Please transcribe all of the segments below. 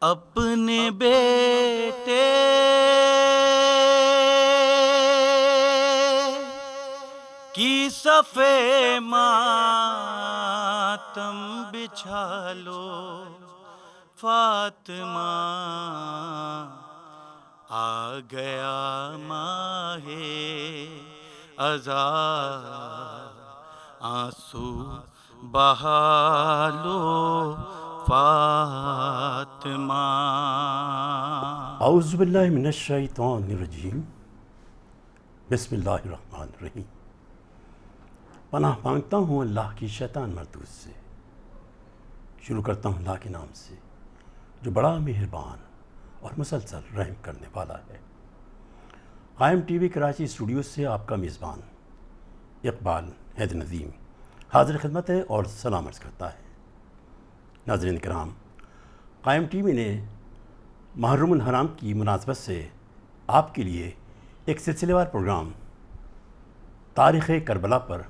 اپنے بیٹے کی صفے ماتم بچھا لو فاطمہ، آ گیا ماہ عذاب، آنسو بہا لو فاطمہ۔ اعوذ باللہ من الشیطان الرجیم، بسم اللہ الرحمن الرحیم۔ پناہ مانگتا ہوں اللہ کی شیطان مردود سے۔ شروع کرتا ہوں اللہ کے نام سے جو بڑا مہربان اور مسلسل رحم کرنے والا ہے۔ قائم ٹی وی کراچی اسٹوڈیو سے آپ کا میزبان اقبال حیدر ندیم حاضر خدمت ہے اور سلام عرض کرتا ہے۔ ناظرین کرام، قائم ٹی وی نے محرم الحرام کی مناسبت سے آپ کے لیے ایک سلسلے وار پروگرام تاریخ کربلا پر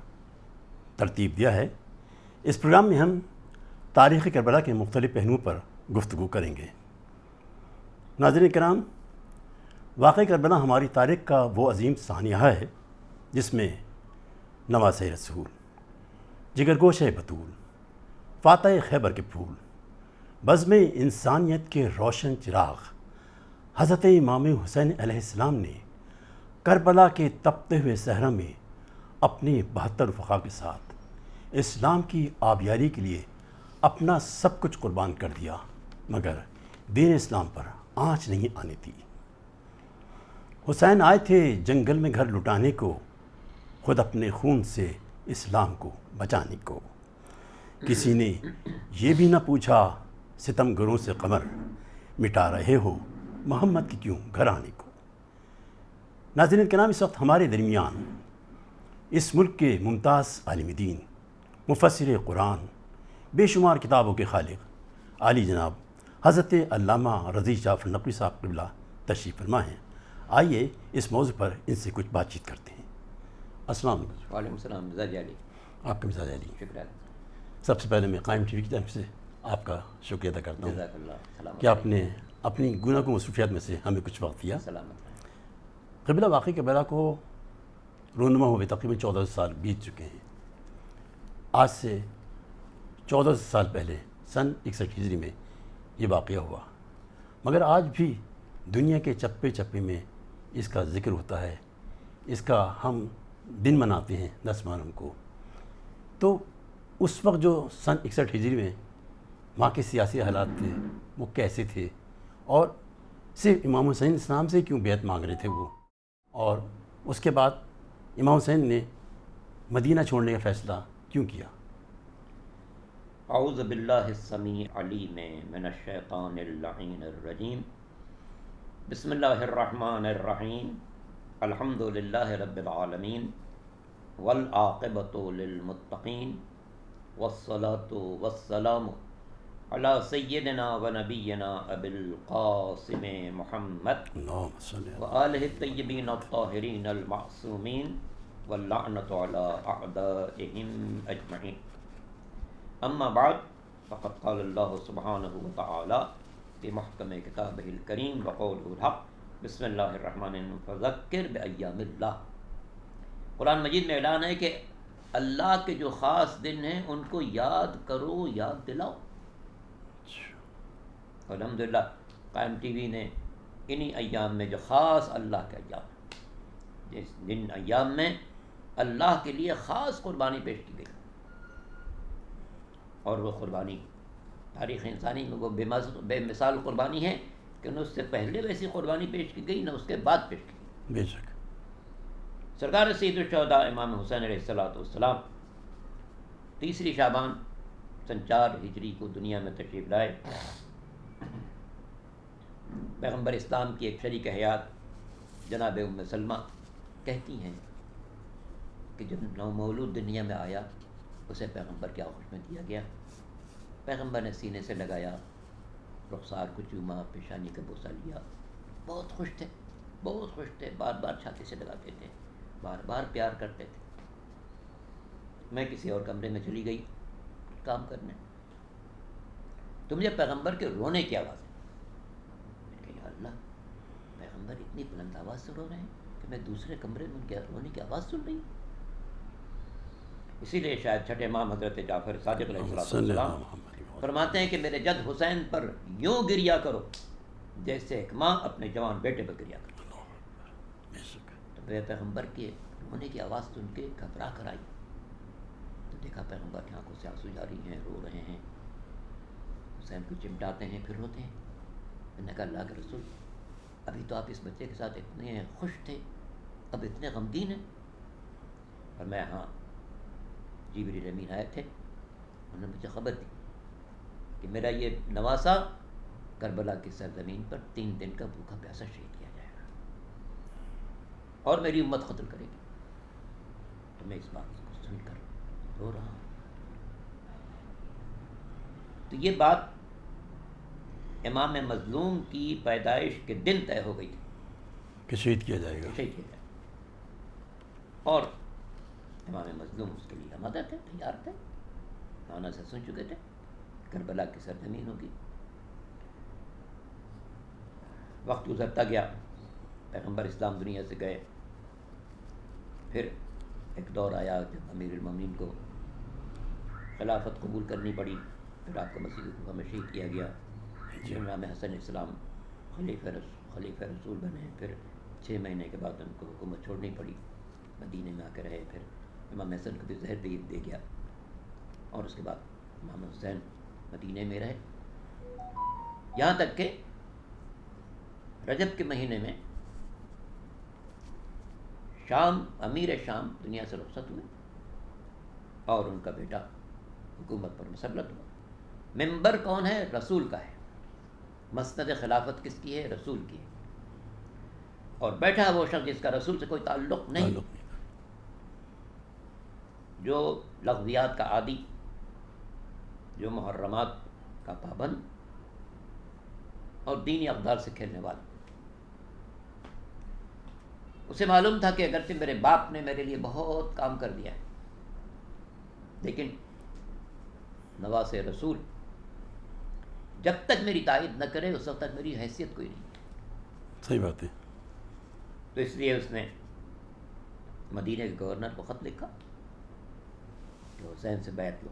ترتیب دیا ہے۔ اس پروگرام میں ہم تاریخ کربلا کے مختلف پہلوؤں پر گفتگو کریں گے۔ ناظرین کرام، واقعہ کربلا ہماری تاریخ کا وہ عظیم سانحہ ہے جس میں نواسہ رسول، جگر گوشہ بطول، فاتح خیبر کے پھول، بزم انسانیت کے روشن چراغ حضرت امام حسین علیہ السلام نے کربلا کے تپتے ہوئے صحرا میں اپنے 72 رفقا کے ساتھ اسلام کی آبیاری کے لیے اپنا سب کچھ قربان کر دیا، مگر دین اسلام پر آنچ نہیں آنی تھی۔ حسین آئے تھے جنگل میں گھر لٹانے کو، خود اپنے خون سے اسلام کو بچانے کو۔ کسی نے یہ بھی نہ پوچھا ستم گروں سے قمر، مٹا رہے ہو محمد کی کیوں گھر آنے کو۔ ناظرین کرام، اس وقت ہمارے درمیان اس ملک کے ممتاز عالم دین، مفسر قرآن، بے شمار کتابوں کے خالق عالی جناب حضرت علامہ رضی جعفر نقوی صاحب قبلہ تشریف فرما ہیں۔ آئیے اس موضوع پر ان سے کچھ بات چیت کرتے ہیں۔ السلام علیکم۔ وعلیکم السلام، مزاج علی۔ آپ کا مزاج علی۔ شکریہ، سب سے پہلے میں قائم ٹی وی کی جانب سے آپ کا شکریہ ادا کرتا ہوں جزاک اللہ، سلامت کہ آپ نے اپنی گوناگون مصروفیات میں سے ہمیں کچھ وقت دیا۔ سلامت رہیں۔ قبلہ واقعہ کربلا کو رونما ہوئے تقریباً 14 سال بیت چکے ہیں۔ آج سے 14 سال پہلے سن 61 ہجری میں یہ واقعہ ہوا، مگر آج بھی دنیا کے چپے چپے میں اس کا ذکر ہوتا ہے، اس کا ہم دن مناتے ہیں 10 محرم کو۔ تو اس وقت جو سن 61 ہجری میں وہاں کے سیاسی حالات تھے وہ کیسے تھے، اور صرف امام حسین اسلام سے کیوں بیعت مانگ رہے تھے وہ، اور اس کے بعد امام حسین نے مدینہ چھوڑنے کا فیصلہ کیوں کیا؟ اعوذ باللہ السمیع العلیم من الشیطان اللعین الرجیم، بسم اللہ الرحمن الرحیم، الحمد للہ رب العالمین، والعاقبۃ للمتقین، والصلاۃ والسلام علی سیدنا و نبینا ابی القاسم محمد اللہم صلی اللہ وآلہ الطیبین الطاہرین المعصومین واللعنۃ علی اعدائہم اجمعین۔ اما بعد، فقد قال اللہ سبحانہ وتعالی فی محکم کتابہ الکریم وقولہ الحق، بسم اللہ الرحمن الرحیم، فذکر بایام اللہ۔ قرآن مجید میں اعلان ہے کہ اللہ کے جو خاص دن ہیں ان کو یاد کرو، یاد دلاؤ۔ الحمدللہ قائم ٹی وی نے انہی ایام میں جو خاص اللہ کے ایام ہیں، جن ایام میں اللہ کے لیے خاص قربانی پیش کی گئی، اور وہ قربانی تاریخ انسانی میں وہ بے مثال قربانی ہے کہ نہ اس سے پہلے ویسی قربانی پیش کی گئی نہ اس کے بعد پیش کی گئی۔ بے شک۔ سرکار سید الشہداء امام حسین علیہ السلام 3 شعبان سن 4 ہجری کو دنیا میں تشریف لائے۔ پیغمبر اسلام کی ایک شریک حیات جناب ام سلمہ کہتی ہیں کہ جب نومولود دنیا میں آیا اسے پیغمبر کے آغوش میں دیا گیا، پیغمبر نے سینے سے لگایا، رخسار کو چوما، پیشانی کا بوسہ لیا، بہت خوش تھے، بہت خوش تھے، بار بار چھاتی سے لگاتے تھے، بار بار پیار کرتے تھے۔ میں کسی اور کمرے میں چلی گئی کام کرنے، تو مجھے پیغمبر کے رونے کی آواز ہے، پیغمبر اتنی بلند آواز سے رو رہے ہیں کہ میں دوسرے کمرے میں ان کے رونے کی آواز سن رہی ہوں. اسی لیے شاید چھٹے امام حضرت جعفر صادق علیہ السلام فرماتے ہیں کہ میرے جد حسین پر یوں گریا کرو جیسے ایک ماں اپنے جوان بیٹے پر گریا کرو. تو میرے پیغمبر کے رونے کی آواز سن کے گھبرا کر آئی تو دیکھا پیغمبر کی آنکھوں سے آنسو جاری ہیں, رو رہے ہیں. حسین کو چمٹاتے ہیں پھر روتے ہیں. میں نے کہا اللہ کے رسول ابھی تو آپ اس بچے کے ساتھ اتنے خوش تھے, اب اتنے غمگین ہیں. اور میں ہاں جبریل امین آئے تھے, انہوں نے مجھے خبر دی کہ میرا یہ نواسا کربلا کی سرزمین پر 3 دن کا بھوکا پیاسا شہید کیا جائے گا اور میری امت قتل کرے گی. تو میں اس بات کو سن کر رو رہا ہوں. تو یہ بات امام مظلوم کی پیدائش کے دن طے ہو گئی تھی کہ شہید کیا جائے گا. شہید کیا جائے. اور امام مظلوم اس کے لیے آمادہ تھے, تیار تھے, آنا سے سن چکے تھے کربلا کی سرزمین ہوگی. وقت گزرتا گیا, پیغمبر اسلام دنیا سے گئے. پھر ایک دور آیا جب امیر المومنین کو خلافت قبول کرنی پڑی. پھر آپ کو مسجد کوفہ میں شہید کیا گیا. پھر امام حسن اسلام خلیفہ رسول بنے. پھر 6 مہینے کے بعد ان کو حکومت چھوڑنی پڑی, مدینے میں آ کے رہے. پھر امام حسن کو بھی زہر دے گیا اور اس کے بعد امام حسین مدینے میں رہے, یہاں تک کہ رجب کے مہینے میں شام امیر شام دنیا سے رخصت ہوئے اور ان کا بیٹا حکومت پر مسلط ہوا. ممبر کون ہے؟ رسول کا ہے. مسند خلافت کس کی ہے؟ رسول کی ہے. اور بیٹھا ہے وہ شخص جس کا رسول سے کوئی تعلق نہیں, جو لغویات کا عادی, جو محرمات کا پابند اور دینی اقدار سے کھیلنے والا. اسے معلوم تھا کہ اگرچہ میرے باپ نے میرے لیے بہت کام کر دیا ہے, لیکن نواز رسول جب تک میری تائید نہ کرے اس وقت تک میری حیثیت کوئی نہیں. صحیح بات ہے. تو اس لیے اس نے مدینہ کے گورنر کو خط لکھا کہ حسین سے بیعت لو,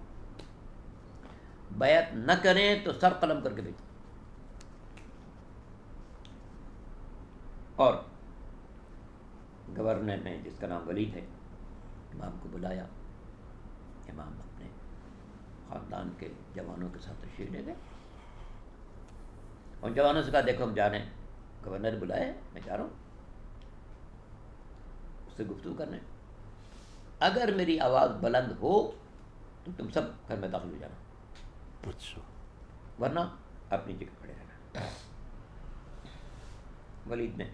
بیعت نہ کریں تو سر قلم کر کے بھیجو. اور گورنر نے, جس کا نام ولید ہے, امام کو بلایا. امام اپنے خاندان کے جوانوں کے ساتھ تشریف لے گئے. ان جوانوں سے کہا دیکھو ہم جا رہے ہیں, گورنر بلائے, میں جا رہا ہوں اس سے گفتگو کرنے. اگر میری آواز بلند ہو تو تم سب گھر میں داخل ہو جانا, اچھا, ورنہ اپنی جگہ کھڑے رہنا. ولید نے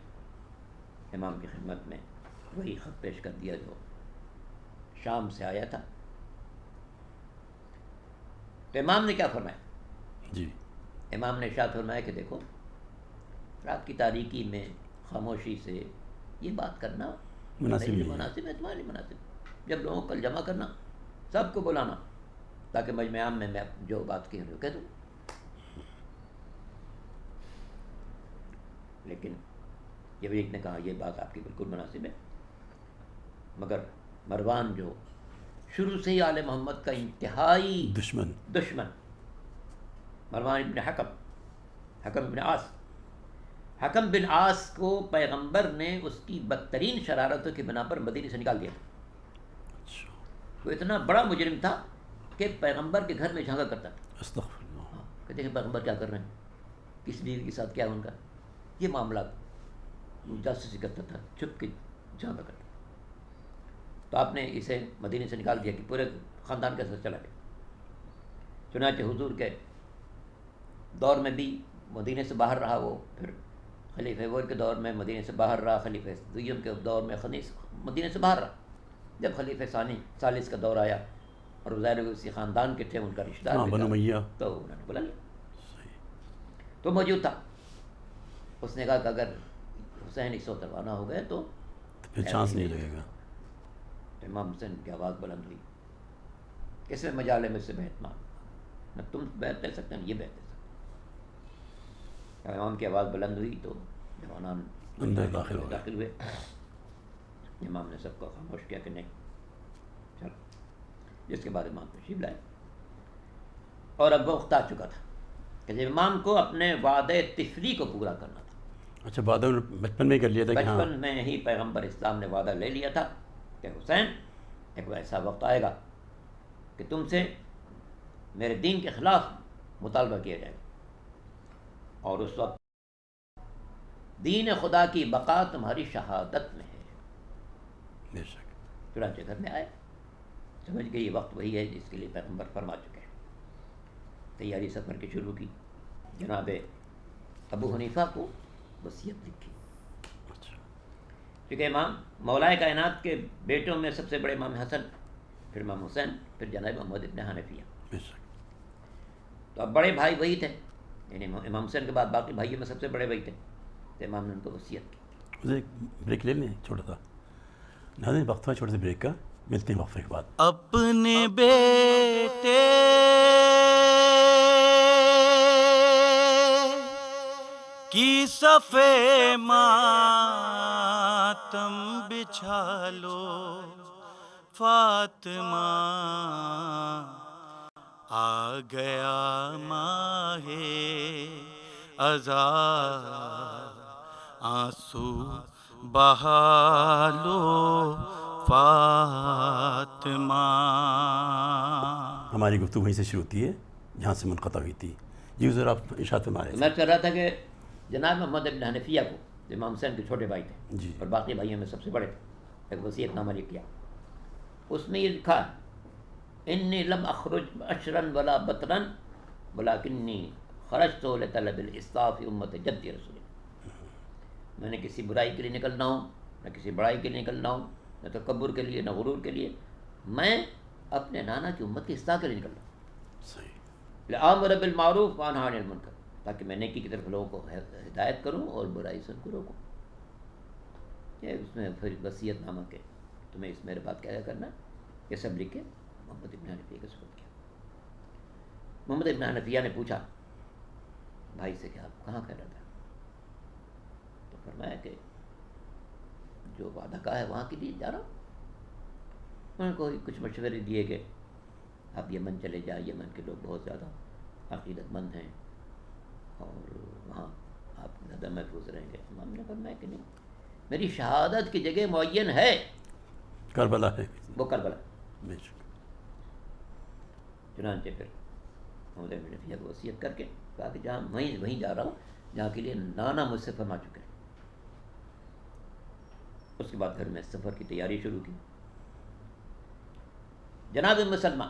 امام کی خدمت میں وہی خط پیش کر دیا جو شام سے آیا تھا. تو امام نے کیا فرمایا؟ جی, امام نے ارشاد فرمایا کہ دیکھو رات کی تاریکی میں خاموشی سے یہ بات کرنا مناسب نہیں ہے. مناسب ہے, تمہارے لیے مناسب. جب لوگوں کو کل جمع کرنا, سب کو بلانا, تاکہ مجمع عام میں جو بات کی ہے کہہ دوں. لیکن ولید نے کہا یہ بات آپ کی بالکل مناسب ہے, مگر مروان جو شروع سے ہی آل محمد کا انتہائی دشمن مروان ابن حکم بن عاص کو پیغمبر نے اس کی بدترین شرارتوں کی بنا پر مدینے سے نکال دیا. وہ اتنا بڑا مجرم تھا کہ پیغمبر کے گھر میں جھانکا کرتا تھا. استغفر اللہ. کہتے ہیں پیغمبر کیا کر رہے ہیں, کس بیوی کے ساتھ کیا ان کا, یہ معاملات جاسوسی کرتا تھا, چھپ کے جھانکا کرتا. تو آپ نے اسے مدینے سے نکال دیا کہ پورے خاندان کے ساتھ چلا گیا. چنانچہ حضور کے دور میں بھی مدینے سے باہر رہا وہ, پھر خلیفہ اول کے دور میں مدینے سے باہر رہا, خلیفہ دوم کے دور میں مدینے سے باہر رہا. جب خلیفہ ثالث کا دور آیا اور ظاہر اسی خاندان کے تھے, ان کا رشتہ دار بنو امیہ, تو انہوں نے بلا لیا. تو موجود تھا. اس نے کہا کہ اگر حسین اس وقت روانہ ہو گئے تو پھر چانس نہیں لگے گا. تو امام حسین کی آواز بلند ہوئی, کس میں مجال ہے مجھ سے بیعت مانگ, نہ تم بیعت لے سکتے ہیں یہ بیعت لے سکتے. امام کی آواز بلند ہوئی تو جوانان اندر داخل ہو گئے. داخل ہوئے. امام نے سب کو خاموش کیا کہ نہیں چلو. جس کے بعد امام تشریف لائے اور اب وقت آ چکا تھا کہ جب امام کو اپنے وعدہ طفلی کو پورا کرنا تھا. اچھا وعدہ بچپن میں ہی کر لیا تھا کہ ہاں بچپن میں ہی پیغمبر اسلام نے وعدہ لے لیا تھا کہ حسین ایک ایسا وقت آئے گا کہ تم سے میرے دین کے خلاف مطالبہ کیا جائے گا اور اس وقت دین خدا کی بقا تمہاری شہادت میں ہے. بے شک. چنانچہ گھر میں آئے, سمجھ گئے یہ وقت وہی ہے جس کے لیے پیغمبر فرما چکے ہیں. تیاری سفر کی شروع کی. جناب ابو حنیفہ کو وصیت لکھی اچھا کیونکہ امام مولائے کائنات کے بیٹوں میں سب سے بڑے امام حسن, پھر امام حسین, پھر جناب محمد ابن حنفیہ. بے شک. تو اب بڑے بھائی وہی تھے, یعنی امام حسین کے بعد باقی بھائیوں میں سب سے بڑے وہی تھے. تو امام نے ان کو وصیت کی. اسے ایک بریک لے لیں چھوٹا سا. ناظرین وقت ہے چھوٹے سے بریک کا, ملتے ہیں وقفے کے بعد. اپنے بیٹے کی صفے ماتم بچھا لو, فاطمہ آ گیا ماہ ازاں, آنسو بہا لو فاطمہ. ہماری گفتگو وہیں سے شروع ہوتی ہے جہاں سے منقطع ہوئی تھی. جی حضور آپ ارشاد فرما رہے تو تھے. میں کہہ رہا تھا کہ جناب محمد ابن حنفیہ کو جو امام حسین کے چھوٹے بھائی تھے جی. اور باقی بھائیوں میں سب سے بڑے تھے, ایک وصیت نامہ لکھ کیا. اس میں یہ لکھا انی لم اخرج اشرا ولا بطرا ولکنی خرجت لطلب الاصلاح فی امت جد رسول. میں نے کسی برائی کے لیے نکلنا ہوں, نہ کسی بڑائی کے لیے نکلنا ہوں, نہ تکبر کے لیے, نہ غرور کے لیے. میں اپنے نانا کی امت کی اصلاح کے لیے نکلنا ہوں. صحیح. لآمر بالمعروف وانہی عن المنکر, تاکہ میں نیکی کی طرف لوگوں کو ہدایت کروں اور برائی سے ان کو روکوں. یہ اس میں پھر وصیت نامہ کے تمہیں اس میرے بات کیا کرنا, یہ سب لکھ کے محمد ابن حنفیہ کے سپرد کیا. محمد ابن حنفیہ نے پوچھا بھائی سے کہ آپ کہاں کہہ رہا تھا؟ تو فرمایا کہ جو وعدہ کہا ہے وہاں کے لیے جا رہا ہوں. انہوں کو کچھ مشورے دیے کہ آپ یمن چلے جائیں, یمن کے لوگ بہت زیادہ عقیدت مند ہیں اور وہاں آپ زیادہ محفوظ رہیں گے. امام نے فرمایا کہ نہیں, میری شہادت کی جگہ معین ہے, کربلا ہے. وہ کربلا. بے شک. چنانچہ پھر محمد ابن حنفیہ کو وصیت کر کے کہا کہ جہاں میں وہیں جا رہا ہوں جہاں کے لیے نانا مجھ سے فرما چکے ہیں. اس کے بعد پھر میں سفر کی تیاری شروع کی. جناب ام سلمہ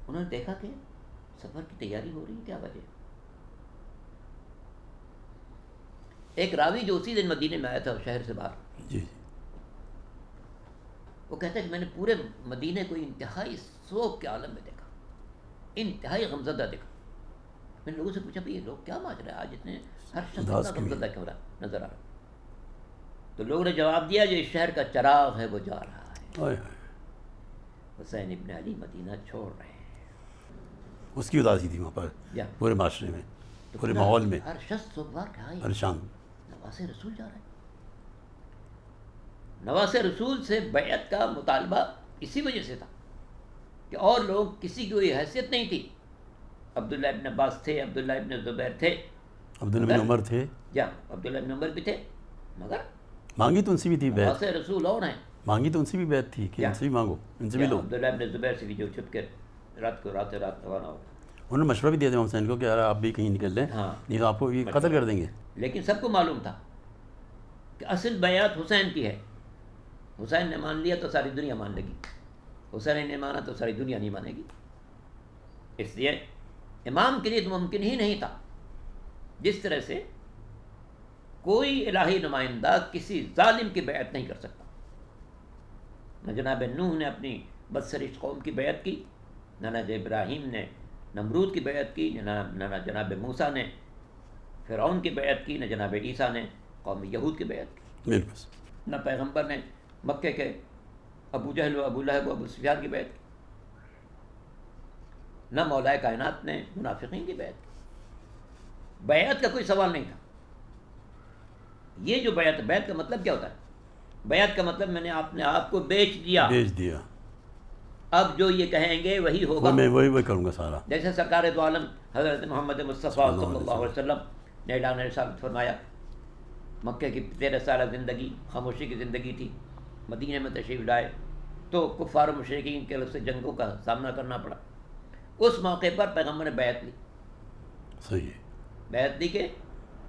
انہوں نے دیکھا کہ سفر کی تیاری ہو رہی ہے, کیا وجہ؟ ایک راوی جو اسی دن مدینے میں آیا تھا شہر سے باہر, جی جی. وہ کہتا ہے کہ میں نے پورے مدینے کو انتہائی سوگ کے عالم میں دیکھا, انتہائی غمزدہ دیکھا. میں نے لوگوں سے پوچھا بھئی یہ لوگ کیا ماجرا ہے آج اتنے, ہر شخص اتنا غمزدہ کیوں رہا نظر آ رہا؟ تو لوگوں نے جواب دیا جو اس شہر کا چراغ ہے وہ جا رہا ہے. حسین ابن علی مدینہ چھوڑ رہے ہیں. اس کی اداسی تھی وہاں پر یا پورے معاشرے میں, پورے ماحول میں. ہر شخص سوگوار کہ ہاں پریشان. نواز رسول جا رہا ہے. نواز رسول سے بیعت کا مطالبہ اسی وجہ سے تھا کہ اور لوگ کسی کی کوئی حیثیت نہیں تھی. عبداللہ ابن عباس تھے, عبداللہ ابن زبیر تھے, عبداللہ بن عمر تھے, یا عبداللہ ابن عمر بھی تھے, مگر مانگی تو ان سے بھی تھی بیعت. نواز رسول اور ہیں, مانگی تو ان سے بھی بیعت تھی کہ ان سے بھی مانگو, ان سے بھی لو. عبداللہ ابن زبیر سے بھی جو چھپ کے رات روانہ ہو. انہوں نے مشورہ بھی دیا تھا امام حسین کو کہ یار آپ بھی کہیں نکل لیں, ہاں, نہیں تو آپ کو یہ قتل کر دیں گے. لیکن سب کو معلوم تھا کہ اصل بیعت حسین کی ہے. حسین نے مان لیا تو ساری دنیا مان لے گی, حسین نے مانا تو ساری دنیا نہیں مانے گی. اس لیے امام کے لیے تو ممکن ہی نہیں تھا جس طرح سے کوئی الہی نمائندہ کسی ظالم کی بیعت نہیں کر سکتا. نہ جناب نوح نے اپنی بدسرش قوم کی بیعت کی, نہ ابراہیم نے نمرود کی بیعت کی, نہ جناب موسیٰ نے فرعون کی بیعت کی, نہ جناب عیسیٰ نے قوم یہود کی بیعت کی, بالکل. نہ پیغمبر نے مکے کے ابو جہل و ابو لہب و ابو سفیان کی بیعت کی, نہ مولائے کائنات نے منافقین کی بیعت کی. بیعت کا کوئی سوال نہیں تھا. یہ جو بیعت کا مطلب کیا ہوتا ہے؟ بیعت کا مطلب میں نے اپنے آپ کو بیچ دیا، اب جو یہ کہیں گے وہی ہوگا، میں وہی کروں گا سارا. جیسے سرکار دو عالم حضرت محمد مصطفیٰ صلی اللہ علیہ وسلم نے اعلان رسالت فرمایا. مکہ کی 13 سالہ زندگی خاموشی کی زندگی تھی، مدینہ میں تشریف لائے تو کفار و مشرکین کے سے جنگوں کا سامنا کرنا پڑا. اس موقع پر پیغمبر نے بیعت لی. صحیح ہے. بیعت لی کہ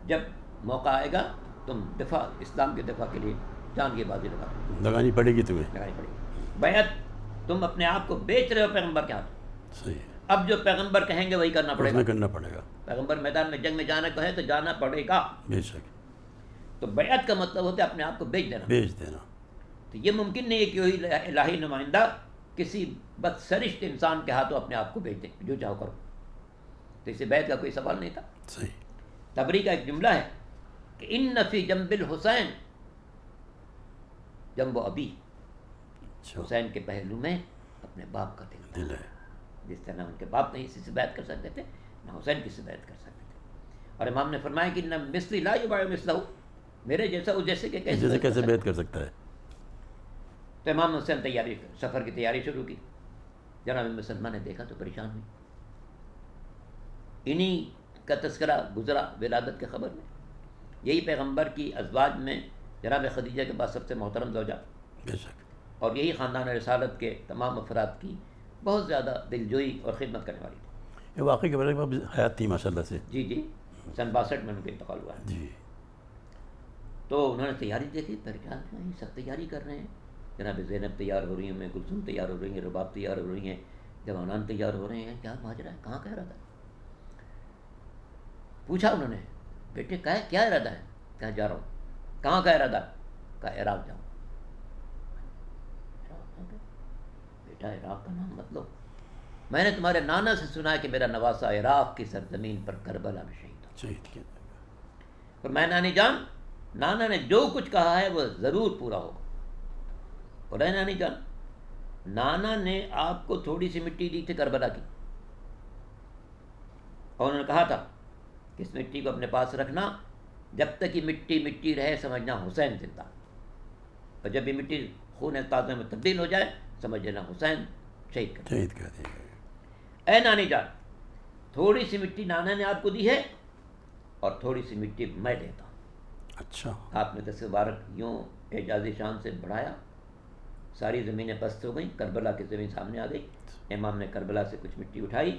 جب موقع آئے گا تم دفاع اسلام کے دفاع کے لیے جان کی بازی لگانی پڑے گی تمہیں. لگانی پڑے گی. بیعت تم اپنے آپ کو بیچ رہے ہو پیغمبر کے ہاتھ. صحیح ہے. اب جو پیغمبر کہیں گے وہی کرنا پڑے گا. کرنا پڑے گا. پیغمبر میدان میں جنگ میں جانا کہے تو جانا پڑے گا. بے شک. تو بیعت کا مطلب ہوتا ہے اپنے آپ کو بیچ دینا. تو یہ ممکن نہیں ہے کہ وہی الہی نمائندہ کسی بدسرشت انسان کے ہاتھوں اپنے آپ کو بیچ دیں جو چاہو کرو. تو اسے بیعت کا کوئی سوال نہیں تھا. صحیح. تبری کا ایک جملہ ہے کہ ان فی جنب الحسین جنب ابی، حسین کے پہلو میں اپنے باپ کا دل ہے. جس طرح ان کے باپ نہیں کسی سے بیعت کر سکتے تھے نہ حسین کسی سے بیعت کر سکتے تھے. اور امام نے فرمایا کہ نہ مثلی لا یباع مثلہ، میرے جیسا اس جیسے کہ کیسے بیعت کر سکتا ہے. تو امام حسین سفر کی تیاری شروع کی. جناب ام سلمہ نے دیکھا تو پریشان ہوئی. انہی کا تذکرہ گزرا ولادت کے خبر میں. یہی پیغمبر کی ازواج میں جناب خدیجہ کے بعد سب سے محترم زوجہ، بے شک. اور یہی خاندان رسالت کے تمام افراد کی بہت زیادہ دلجوئی اور خدمت کرنے والی تھی. یہ واقعی کے بارے میں حیات تھی ماشاء اللہ سے. جی سن 62 میں ان کا انتقال ہوا ہے. جی. تو انہوں نے تیاری دیکھی، پریشان ہیں، سب تیاری کر رہے ہیں. جناب زینب تیار ہو رہی ہیں، کلثوم تیار ہو رہی ہیں، رباب تیار ہو رہی ہیں، جوانان تیار ہو رہے ہیں. کیا ماجرا ہے؟ کہاں کا ارادہ ہے؟ پوچھا انہوں نے، بیٹے کیا ارادہ ہے؟ کہاں جا رہا ہوں. کہاں کا ارادہ؟ کہا عراق جاؤں. بیٹا عراق کا نام مت لو، میں نے تمہارے نانا سے سنا کہ میرا نواسا عراق کی سرزمین پر کربلا میں شہید کیا. اور میں نانی جان، نانا نے جو کچھ کہا ہے وہ ضرور پورا ہوگا. اور اے نانی جان، نانا نے آپ کو تھوڑی سی مٹی دی تھی کربلا کی، اور انہوں نے کہا تھا کہ اس مٹی کو اپنے پاس رکھنا، جب تک یہ مٹی رہے سمجھنا حسین زندہ، اور جب یہ مٹی خون تازہ میں تبدیل ہو جائے سمجھ لینا حسین شہید کر دیا. اے نانی جان، تھوڑی سی مٹی نانا نے آپ کو دی ہے اور تھوڑی سی مٹی میں دیتا ہوں. اچھا. آپ نے دس مبارک یوں اعجازی شان سے بڑھایا، ساری زمینیں پست ہو گئیں، کربلا کی زمین سامنے آ گئی. امام نے کربلا سے کچھ مٹی اٹھائی،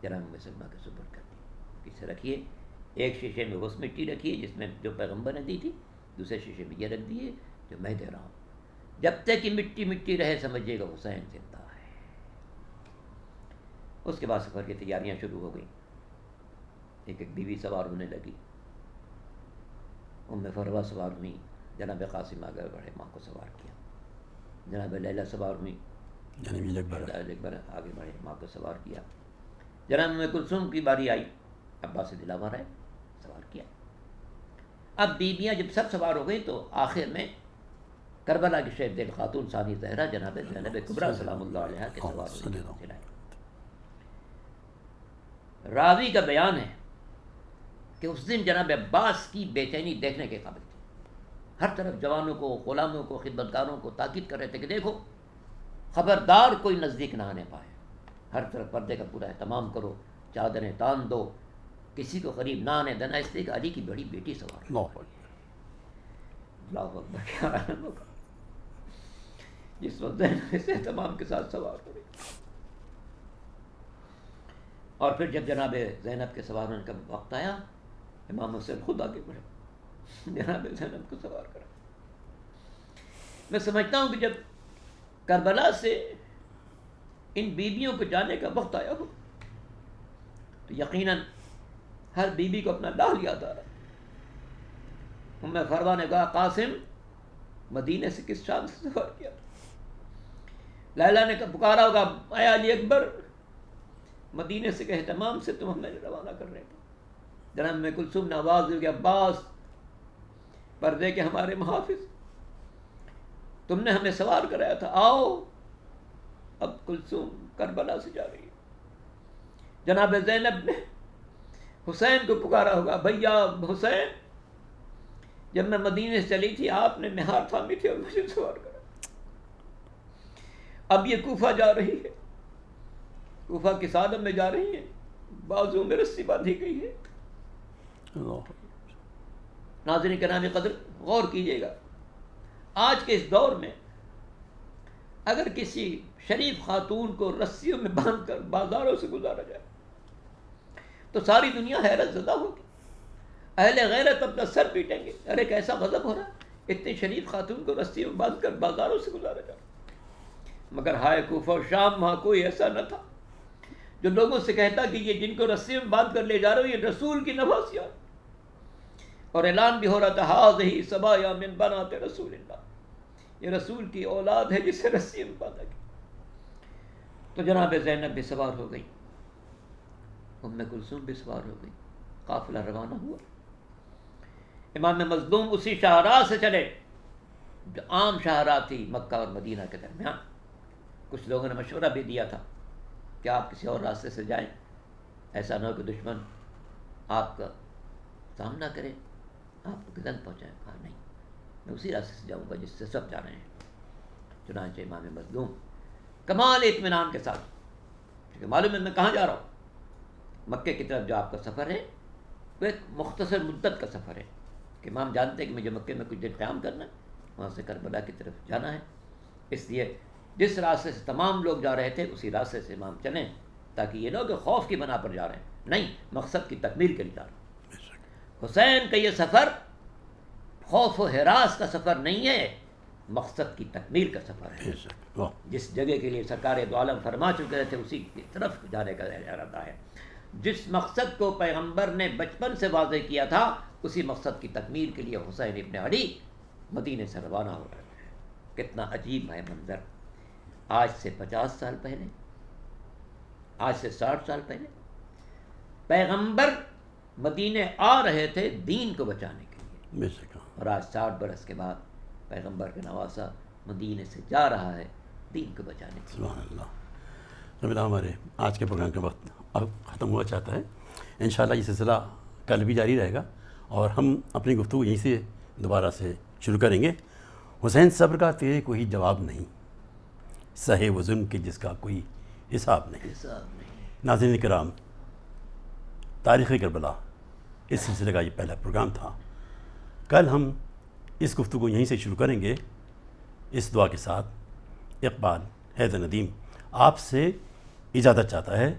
جناب ام سلمہ کے سپرد کر دی. اسے رکھیے. ایک شیشے میں اس مٹی رکھیے جس میں جو پیغمبر نے دی تھی، دوسرے شیشے میں یہ رکھ دیے جو میں دے رہا ہوں. جب تک کہ مٹی رہے سمجھیے گا حسین زندہ ہے. اس کے بعد سفر کی تیاریاں شروع ہو گئیں. ایک بیوی سوار ہونے لگی. ام فروہ سوار ہوئی، جناب قاسم آگے بڑھے، ماں کو سوار کیا. جناب لیلہ سوار ہوئی، اکبر آگے بڑھے، ماں کو سوار کیا. جناب ام کلثوم کی باری آئی، عباس دلاور آئے، سوار کیا. اب بیویاں جب سب سوار ہو گئی تو آخر میں کربلا کی شہید دل خاتون ثانی زہرا جناب زینب کبریٰ سلام اللہ علیہ کے سوار ہوئی. راوی کا بیان ہے کہ اس دن جناب عباس کی بے چینی دیکھنے کے قابل تھی. ہر طرف جوانوں کو، غلاموں کو، خدمتگاروں کو تاکید کر رہے تھے کہ دیکھو خبردار کوئی نزدیک نہ آنے پائے. ہر طرف پردے کا پورا اہتمام کرو، چادریں تان دو، کسی کو قریب نہ آنے دینا، اس لیے کہ علی کی بڑی بیٹی سوار. اللہ اکبر. کیا آنند ہوگا جس وقت زینب اس اہتمام کے ساتھ سوار ہو رہی. اور پھر جب جناب زینب کے سوار ہونے کا وقت آیا، امام حسین خود آگے بڑھے، جناب زینب کو سوار کرا. میں سمجھتا ہوں کہ جب کربلا سے ان بیویوں کو جانے کا وقت آیا ہو تو یقیناً ہر بیوی کو اپنا لال یاد آ رہا. ام فروہ نے کہا قاسم مدینے سے کس شان سے سفر کیا. لیلا نے پکارا ہوگا اے علی اکبر مدینے سے کہ اہتمام سے تم ہمیں روانہ کر رہے تھے. جناب میں کلثوم نے آواز دی کہ عباس پردے کے ہمارے محافظ، تم نے ہمیں سوار کرایا تھا، آؤ. اب کلثوم کربلا سے جا رہی ہے. جناب زینب نے حسین کو پکارا ہوگا بھیا حسین جب میں مدینے سے چلی تھی آپ نے مہار تھامی تھی اور مجھے سوار کرا. اب یہ کوفہ جا رہی ہے، کوفہ کی سادم میں جا رہی ہے، بازو میں رسی باندھی گئی ہے. ناظرین کرام قدر غور کیجیے گا، آج کے اس دور میں اگر کسی شریف خاتون کو رسیوں میں باندھ کر بازاروں سے گزارا جائے تو ساری دنیا حیرت زدہ ہوگی. اہل غیرت اپنا سر پیٹیں گے، ارے کیسا غضب ہو رہا ہے، اتنی شریف خاتون کو رسیوں میں باندھ کر بازاروں سے گزارا جائے. مگر ہائے کوفہ و شام، وہاں کوئی ایسا نہ تھا جو لوگوں سے کہتا کہ یہ جن کو رسیوں میں باندھ کر لے جا رہے ہو یہ رسول کی نواسیاں. اور اعلان بھی ہو رہا تھا ہاذہ صبایا من بنات رسول اللہ، یہ رسول کی اولاد ہے جسے رسی میں باندھا گیا. تو جناب زینب بھی سوار ہو گئی، ام کلثوم بھی سوار ہو گئی، قافلہ روانہ ہوا. امام مظلوم اسی شاہراہ سے چلے جو عام شاہراہ تھی مکہ اور مدینہ کے درمیان. کچھ لوگوں نے مشورہ بھی دیا تھا کہ آپ کسی اور راستے سے جائیں، ایسا نہ ہو کہ دشمن آپ کا سامنا کرے، آپ کو گزن پہنچائے. کہا نہیں، میں اسی راستے سے جاؤں گا جس سے سب جا رہے ہیں. چنانچہ امام مظلوم کمال اطمینان کے ساتھ، کیونکہ معلوم ہے میں کہاں جا رہا ہوں، مکے کی طرف جو آپ کا سفر ہے وہ ایک مختصر مدت کا سفر ہے کہ امام جانتے ہیں کہ مجھے مکے میں کچھ دن قیام کرنا ہے، وہاں سے کربلا کی طرف جانا ہے. اس لیے جس راستے سے تمام لوگ جا رہے تھے اسی راستے سے امام چلیں، تاکہ یہ نہ ہو کہ خوف کی بنا پر جا رہے ہیں، نہیں، مقصد کی تکمیل کے لیے جا رہے ہیں. حسین کا یہ سفر خوف و ہراس کا سفر نہیں ہے، مقصد کی تکمیل کا سفر ہے. جس جگہ کے لیے سرکار دو عالم فرما چکے تھے اسی کی طرف جانے کا ارادہ ہے. جس مقصد کو پیغمبر نے بچپن سے واضح کیا تھا اسی مقصد کی تکمیل کے لیے حسین ابن علی مدینے سے روانہ ہو رہے ہیں. کتنا عجیب ہے منظر. آج سے 50 سال پہلے، آج سے 60 سال پہلے پیغمبر مدینے آ رہے تھے دین کو بچانے کے لیے، اور آج 60 برس کے بعد پیغمبر کا نواسا مدینے سے جا رہا ہے دین کو بچانے کے لیے. سبحان اللہ. ہمارے آج کے پروگرام کا وقت اب ختم ہوا چاہتا ہے. انشاءاللہ یہ سلسلہ کل بھی جاری رہے گا اور ہم اپنی گفتگو یہیں سے دوبارہ سے شروع کریں گے. حسین صبر کا تیرے کوئی جواب نہیں، سہے و ظلم کے جس کا کوئی حساب نہیں. ناظرین کرام، تاریخ کربلا اس سلسلے کا یہ پہلا پروگرام تھا. کل ہم اس گفتگو یہیں سے شروع کریں گے اس دعا کے ساتھ. اقبال حیدر ندیم آپ سے اجازت چاہتا ہے.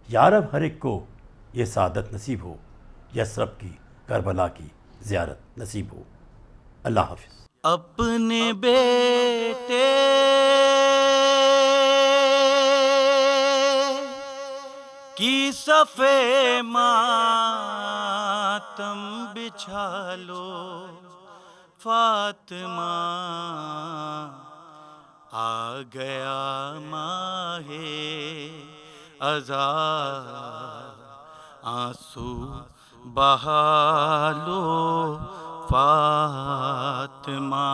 یا رب ہر ایک کو یہ سعادت نصیب ہو، یثرب کی کربلا کی زیارت نصیب ہو. اللہ حافظ. اپنے بیٹے کی صفے ماتم بچھا لو، فاطمہ آ گیا ماہ عذاب، آنسو بہا لو فاطمہ.